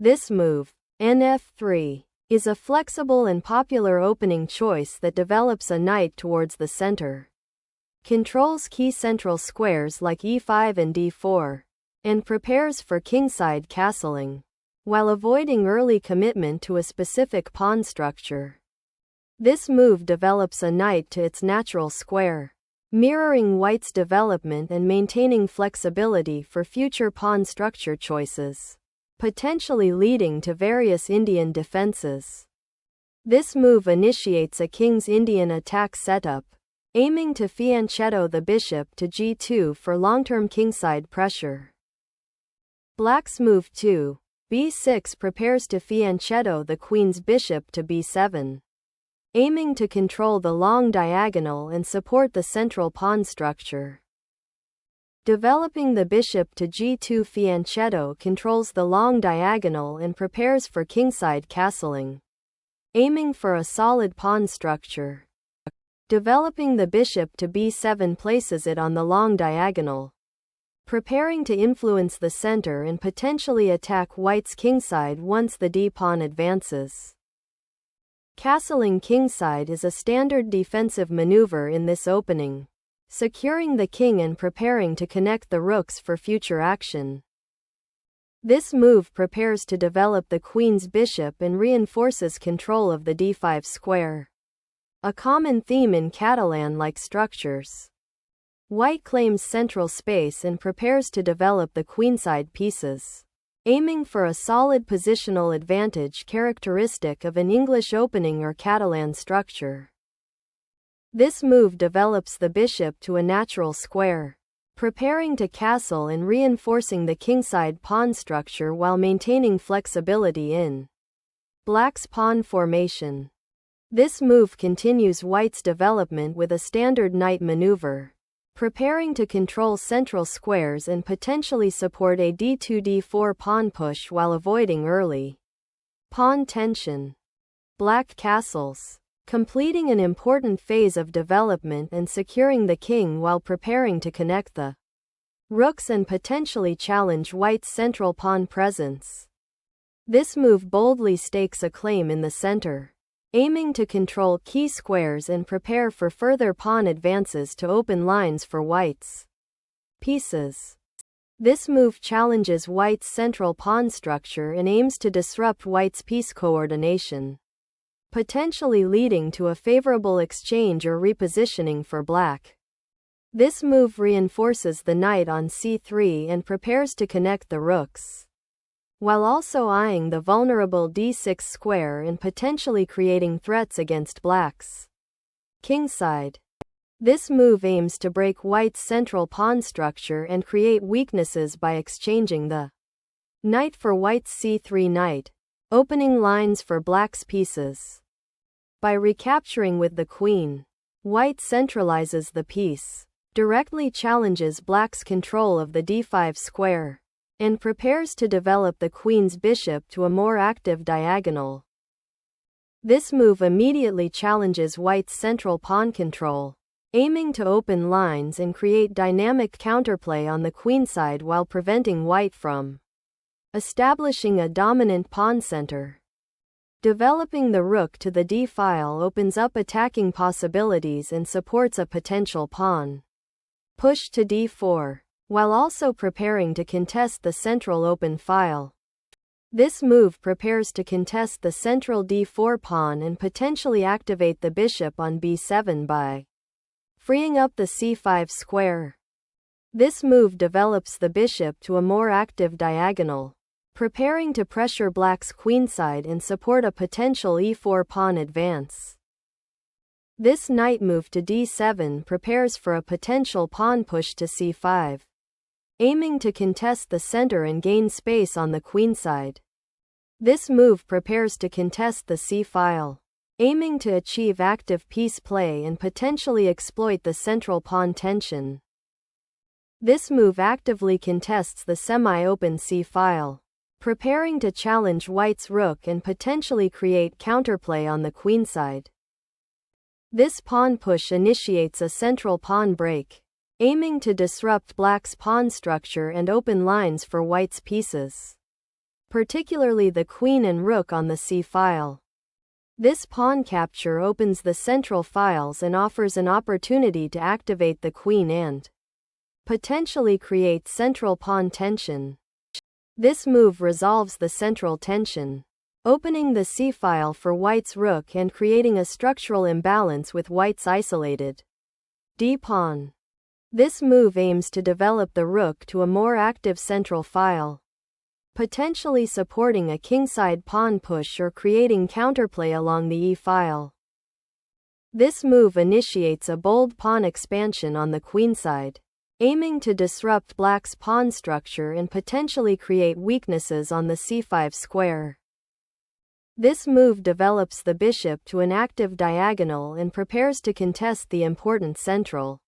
This move, nf3, is a flexible and popular opening choice that develops a knight towards the center, controls key central squares like e5 and d4, and prepares for kingside castling, while avoiding early commitment to a specific pawn structure. This move develops a knight to its natural square, mirroring white's development and maintaining flexibility for future pawn structure choices, potentially leading to various Indian defenses. This move initiates a king's Indian attack setup, aiming to fianchetto the bishop to g2 for long-term kingside pressure. Black's move 2, b6 prepares to fianchetto the queen's bishop to b7, aiming to control the long diagonal and support the central pawn structure. Developing the bishop to g2 fianchetto controls the long diagonal and prepares for kingside castling, aiming for a solid pawn structure. Developing the bishop to b7 places it on the long diagonal, preparing to influence the center and potentially attack white's kingside once the d-pawn advances. Castling kingside is a standard defensive maneuver in this opening, securing the king and preparing to connect the rooks for future action. This move prepares to develop the queen's bishop and reinforces control of the d5 square, a common theme in Catalan-like structures. White claims central space and prepares to develop the queenside pieces, aiming for a solid positional advantage characteristic of an English opening or Catalan structure. This move develops the bishop to a natural square, preparing to castle and reinforcing the kingside pawn structure while maintaining flexibility in black's pawn formation. This move continues white's development with a standard knight maneuver, preparing to control central squares and potentially support a d2-d4 pawn push while avoiding early pawn tension. Black castles, completing an important phase of development and securing the king while preparing to connect the rooks and potentially challenge white's central pawn presence. This move boldly stakes a claim in the center, aiming to control key squares and prepare for further pawn advances to open lines for white's pieces. This move challenges white's central pawn structure and aims to disrupt white's piece coordination, potentially leading to a favorable exchange or repositioning for black. This move reinforces the knight on c3 and prepares to connect the rooks, while also eyeing the vulnerable d6 square and potentially creating threats against black's kingside. This move aims to break white's central pawn structure and create weaknesses by exchanging the knight for white's c3 knight, opening lines for black's pieces. By recapturing with the queen, white centralizes the piece, directly challenges black's control of the d5 square, and prepares to develop the queen's bishop to a more active diagonal. This move immediately challenges white's central pawn control, aiming to open lines and create dynamic counterplay on the queenside while preventing white from establishing a dominant pawn center. Developing the rook to the d-file opens up attacking possibilities and supports a potential pawn push to d4, while also preparing to contest the central open file. This move prepares to contest the central d4 pawn and potentially activate the bishop on b7 by freeing up the c5 square. This move develops the bishop to a more active diagonal, preparing to pressure black's queenside and support a potential e4 pawn advance. This knight move to d7 prepares for a potential pawn push to c5, aiming to contest the center and gain space on the queenside. This move prepares to contest the c-file, aiming to achieve active piece play and potentially exploit the central pawn tension. This move actively contests the semi-open c-file, preparing to challenge white's rook and potentially create counterplay on the queenside. This pawn push initiates a central pawn break, aiming to disrupt black's pawn structure and open lines for white's pieces, particularly the queen and rook on the c-file. This pawn capture opens the central files and offers an opportunity to activate the queen and potentially create central pawn tension. This move resolves the central tension, opening the c-file for white's rook and creating a structural imbalance with white's isolated d-pawn. This move aims to develop the rook to a more active central file, potentially supporting a kingside pawn push or creating counterplay along the e-file. This move initiates a bold pawn expansion on the queenside, aiming to disrupt black's pawn structure and potentially create weaknesses on the c5 square. This move develops the bishop to an active diagonal and prepares to contest the important central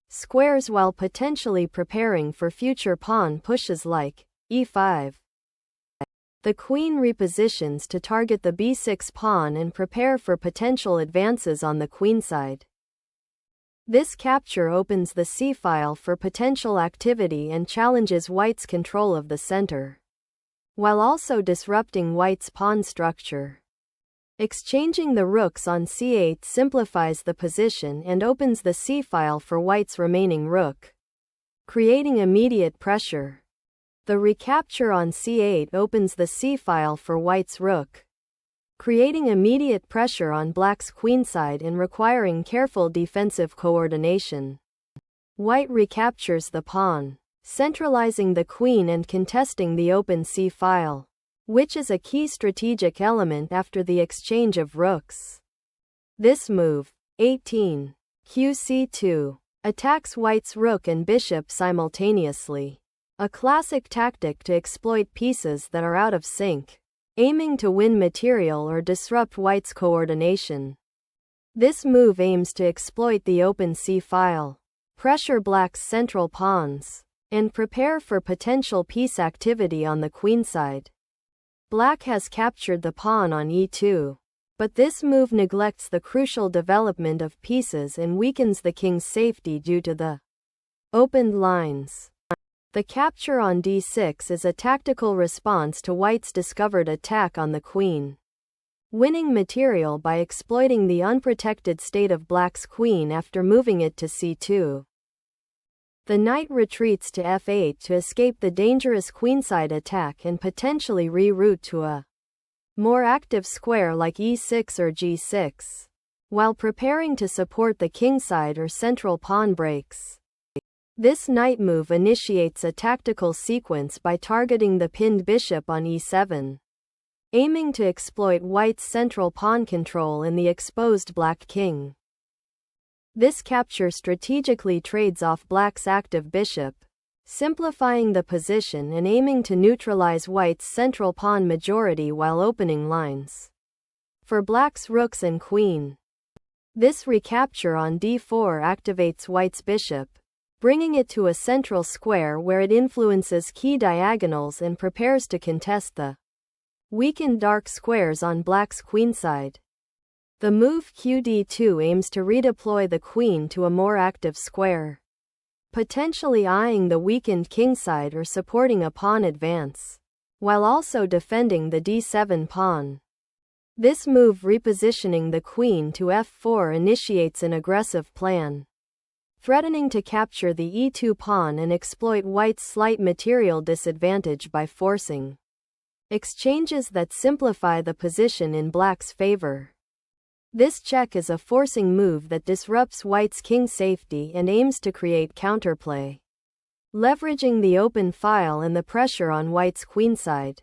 squares while potentially preparing for future pawn pushes like e5. The queen repositions to target the b6 pawn and prepare for potential advances on the queenside. This capture opens the c-file for potential activity and challenges white's control of the center, while also disrupting white's pawn structure. Exchanging the rooks on c8 simplifies the position and opens the c-file for white's remaining rook, creating immediate pressure. The recapture on c8 opens the c-file for white's rook, creating immediate pressure on black's queenside and requiring careful defensive coordination. White recaptures the pawn, centralizing the queen and contesting the open c-file, which is a key strategic element after the exchange of rooks. This move, 18, qc2, attacks white's rook and bishop simultaneously, a classic tactic to exploit pieces that are out of sync, aiming to win material or disrupt white's coordination. This move aims to exploit the open c-file, pressure black's central pawns, and prepare for potential piece activity on the queenside. Black has captured the pawn on e2, but this move neglects the crucial development of pieces and weakens the king's safety due to the opened lines. The capture on d6 is a tactical response to white's discovered attack on the queen, winning material by exploiting the unprotected state of black's queen after moving it to c2. The knight retreats to f8 to escape the dangerous queenside attack and potentially reroute to a more active square like e6 or g6, while preparing to support the kingside or central pawn breaks. This knight move initiates a tactical sequence by targeting the pinned bishop on e7, aiming to exploit white's central pawn control in the exposed black king. This capture strategically trades off black's active bishop, simplifying the position and aiming to neutralize white's central pawn majority while opening lines for black's rooks and queen. This recapture on d4 activates white's bishop, bringing it to a central square where it influences key diagonals and prepares to contest the weakened dark squares on black's queenside. The move qd2 aims to redeploy the queen to a more active square, potentially eyeing the weakened kingside or supporting a pawn advance, while also defending the d7 pawn. This move repositioning the queen to f4 initiates an aggressive plan, threatening to capture the e2 pawn and exploit white's slight material disadvantage by forcing exchanges that simplify the position in black's favor. This check is a forcing move that disrupts white's king safety and aims to create counterplay, leveraging the open file and the pressure on white's queenside.